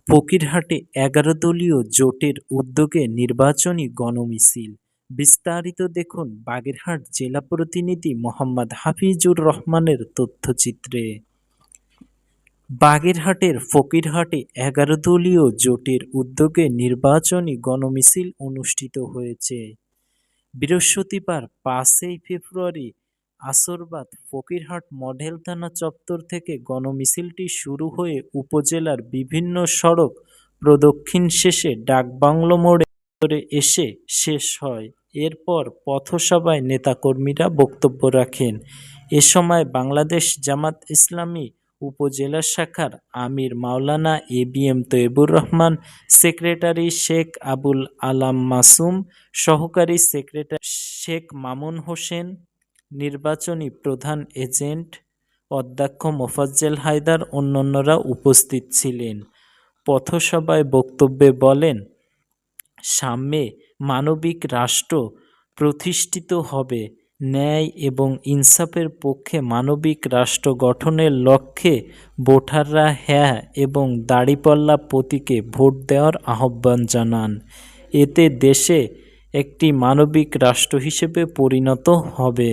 ফকিরহাটে ১১ দলীয় জোটের উদ্যোগে নির্বাচনী গণমিছিল। বিস্তারিত দেখুন বাগেরহাট জেলা প্রতিনিধি মোহাম্মদ হাফিজুর রহমানের তথ্যচিত্রে। বাগেরহাটের ফকিরহাটে ১১ দলীয় জোটের উদ্যোগে নির্বাচনী গণমিছিল অনুষ্ঠিত হয়েছে। বৃহস্পতিবার ৫ই ফেব্রুয়ারি আসরবাদ ফকিরহাট মডেল থানা চত্বর থেকে গণমিছিলটি শুরু হয়ে উপজেলার বিভিন্ন সড়ক প্রদক্ষিণ শেষে ডাকবাংলো মোড়ে এসে শেষ হয়। এরপর পথসভায় নেতাকর্মীরা বক্তব্য রাখেন। এ সময় বাংলাদেশ জামাত ইসলামী উপজেলা শাখার আমির মাওলানা এবিএম তৈয়বুর রহমান, সেক্রেটারি শেখ আবুল আলাম মাসুম, সহকারী সেক্রেটারি শেখ মামুন হোসেন, নির্বাচনী প্রধান এজেন্ট অধ্যক্ষ মোফাজ্জল হায়দার অন্যান্যরা উপস্থিত ছিলেন। পথসভায় বক্তব্যে বলেন, সামনে মানবিক রাষ্ট্র প্রতিষ্ঠিত হবে। ন্যায় এবং ইনসাফের পক্ষে মানবিক রাষ্ট্র গঠনের লক্ষ্যে ভোটাররা হ্যাঁ এবং দাঁড়িপাল্লা প্রতীকে ভোট দেওয়ার আহ্বান জানান। এতে দেশে একটি মানবিক রাষ্ট্র হিসেবে পরিণত হবে।